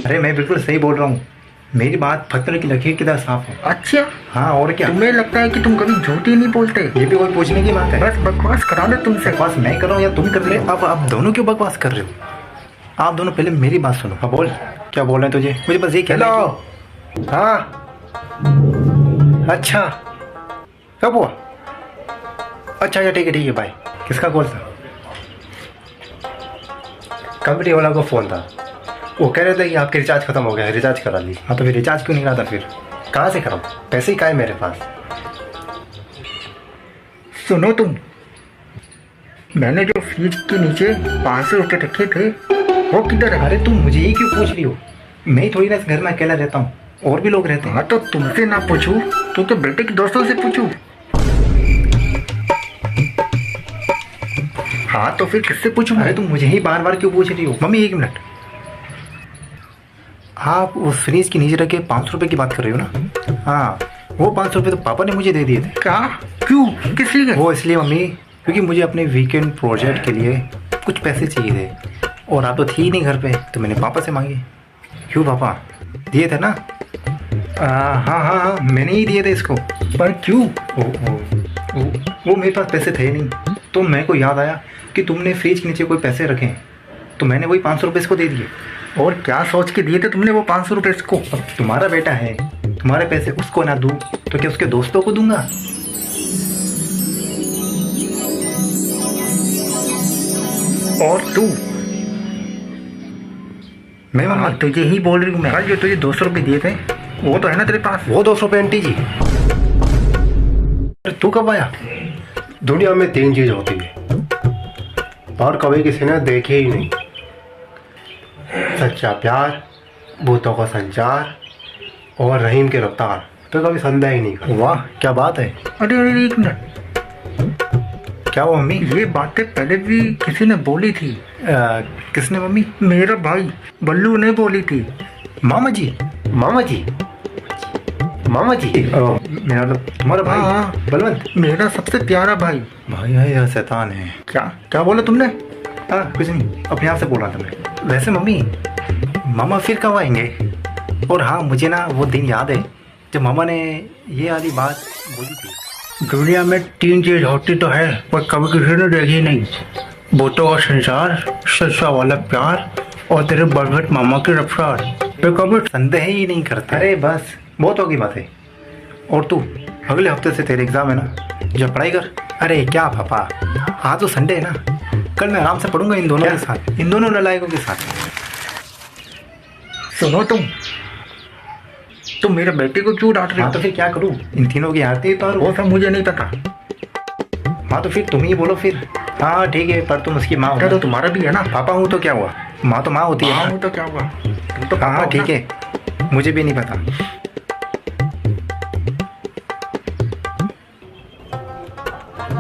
अरे मैं बिल्कुल सही बोल रहा हूँ, मेरी बात पत्थर की लकीर की तरह साफ है। अच्छा, हाँ और क्या। तुम्हें लगता है कि तुम कभी झूठी नहीं बोलते? ये भी कोई पूछने की बात है? बस बकवास करा दे तुमसे। बकवास मैं कर रहा हूँ या तुम कर रहे हो? अब आप दोनों क्यों बकवास कर रहे हो? आप दोनों पहले मेरी बात सुनो। हाँ बोल, क्या बोल रहे हैं तुझे? मुझे बस ये कहना है कि- हाँ अच्छा, कब हुआ? अच्छा ठीक है भाई। किसका कॉल था? कंपनी वाला को फ़ोन था, वो कह रहे थे कि आपके रिचार्ज खत्म हो गया है, रिचार्ज करा लीजिए। हाँ तो फिर रिचार्ज क्यों नहीं करा था? फिर कहाँ से कराऊँ? पैसे ही कहाँ है मेरे पास? सुनो तुम, मैंने जो फ्रिज के नीचे 500 रुपये रखे थे वो किधर है? अरे तुम मुझे ही क्यों पूछ रही हो? मैं ही थोड़ी ना इस घर में अकेला रहता हूँ, और भी लोग रहते हैं। हाँ तो तुमसे ना पूछूं तो बेटे के दोस्तों से पूछूं। हाँ तो फिर किससे पूछूं? अरे तुम मुझे ही बार बार क्यों पूछ रही हो? मम्मी एक मिनट, आप उस फ्रिज के नीचे रखे 500 रुपये की बात कर रही हो ना? हाँ, वो 500 रुपये तो पापा ने मुझे दे दिए थे। क्या? क्यों? किस लिए? वो इसलिए मम्मी, क्योंकि मुझे अपने वीकेंड प्रोजेक्ट के लिए कुछ पैसे चाहिए थे, और आप तो थी ही नहीं घर पे, तो मैंने पापा से मांगे। क्यों पापा दिए थे ना? हाँ मैंने ही दिए थे इसको। पर क्यों? वो मेरे पास पैसे थे नहीं, तो मेरे को याद आया कि तुमने फ्रिज के नीचे कोई पैसे रखे हैं, तो मैंने वही 500 रुपये इसको दे दिए। और क्या सोच के दिए थे तुमने वो 500 रुपये इसको? अब तुम्हारा बेटा है, तुम्हारे पैसे उसको ना दूँ तो क्या उसके दोस्तों को दूंगा? और तू? मैं मम्मा हाँ तुझे ही बोल रही हूँ मैं। जो तुझे 200 रुपये दिए थे वो तो है ना तेरे पास? वो 200 रुपये आंटी जी। अरे तू कब आया? दुनिया में 3 चीज होती है और कभी किसी ने देखे ही नहीं: सच्चा प्यार, भूतों का संचार और रहीम की रफ्तार। तो कभी संदेह ही नहीं कर। वाह क्या बात है। अरे एक मिनट, क्या हुआ मम्मी? ये बातें पहले भी किसी ने बोली थी। किसने मम्मी? मेरा भाई बल्लू ने बोली थी। मामा जी? मामा जी? मामा जी? मेरा मतलब तुम्हारा भाई? हाँ, बलवंत? मेरा सबसे प्यारा भाई। भाई है या शैतान है? क्या बोला तुमने? कुछ नहीं, अपने आप से बोल रहा था मैं। वैसे मम्मी, मामा फिर कब आएंगे? और हाँ, मुझे ना वो दिन याद है जब मामा ने ये वाली बात बोली थी। दुनिया में 3 चीज होती तो है पर कभी किसी ने देखी नहीं: भूतों का संसार, सच्चा वाला प्यार और तेरे बलवंत मामा की रफ्तार। तो कभी संदेह ही नहीं करता। अरे बस बहुत होगी बातें। और तू, अगले हफ्ते से तेरे एग्जाम है ना, जब पढ़ाई कर। अरे क्या पापा, आज तो संडे है ना, कल मैं आराम से पढ़ूंगा इन दोनों के साथ, इन दोनों नालायकों के साथ। सुनो तुम मेरे बेटे को क्यों डांट रहे हो? हाँ तो फिर क्या करूँ, इन तीनों की आरती तो वो सब मुझे नहीं पता। हाँ तो फिर तुम ही बोलो फिर। हाँ ठीक है, पर तुम उसकी माँ हो। क्या तो तुम्हारा भी है ना? पापा हूँ तो क्या हुआ, माँ तो माँ होती है ना। हूँ तो क्या हुआ, तुम तो हाँ ठीक है, मुझे भी नहीं पता।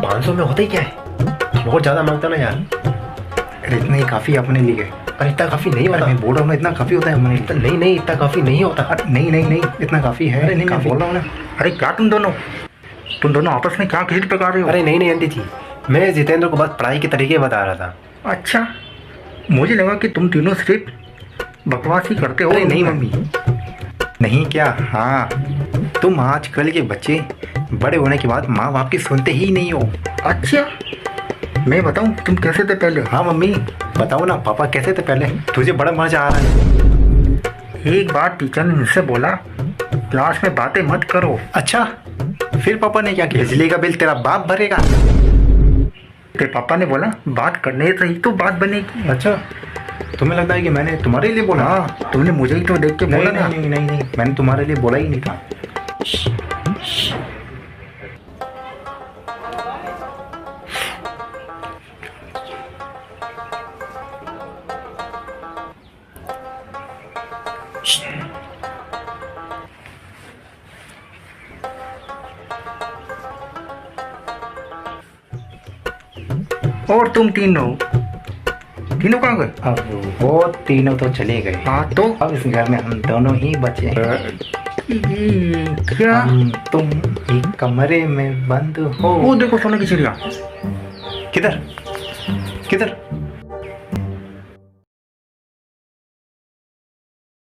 500 में होता ही क्या है? बहुत ज़्यादा मांगता ना यार। अरे इतना ही काफ़ी अपने लिए। अरे इतना काफ़ी नहीं होता। मैं बोल रहा हूँ ना, इतना काफ़ी होता है अपने लिए। नहीं इतना काफ़ी नहीं होता। अरे नहीं इतना काफ़ी है। अरे नहीं, मैं काफ़ी। बोल रहा हूँ ना। अरे क्या तुम दोनों आपस में क्या खींच पका रहे हो? अरे नहीं आंटी जी, मैं जितेंद्र को बस पढ़ाई के तरीके बता रहा था। अच्छा, मुझे लगा कि तुम तीनों सिर्फ बकवास ही करते हो। अरे नहीं मम्मी, नहीं क्या। हाँ, तुम आजकल के बच्चे बड़े होने के बाद माँ बाप की सुनते ही नहीं हो। अच्छा, मैं बताऊं तुम कैसे थे पहले? हाँ मम्मी बताओ ना, पापा कैसे थे पहले? तुझे बड़ा मजा आ रहा है। एक बार टीचर ने मुझसे बोला क्लास में बातें मत करो। अच्छा, फिर पापा ने क्या किया? बिजली का बिल तेरा बाप भरेगा। तेरे पापा ने बोला बात करने से ही तो बात बनेगी। अच्छा, तुम्हें लगता है कि मैंने तुम्हारे लिए बोला? हाँ, तुमने मुझे ही तो देख के बोला ना। नहीं, मैंने तुम्हारे लिए बोला ही नहीं था। और तुम तीनों कहाँ गए? अब वो तीनों तो चले गए। हाँ तो अब इस घर में हम दोनों ही बचे हैं। क्या? तुम एक कमरे में बंद हो। वो देखो सोने की चिड़िया। किधर किधर?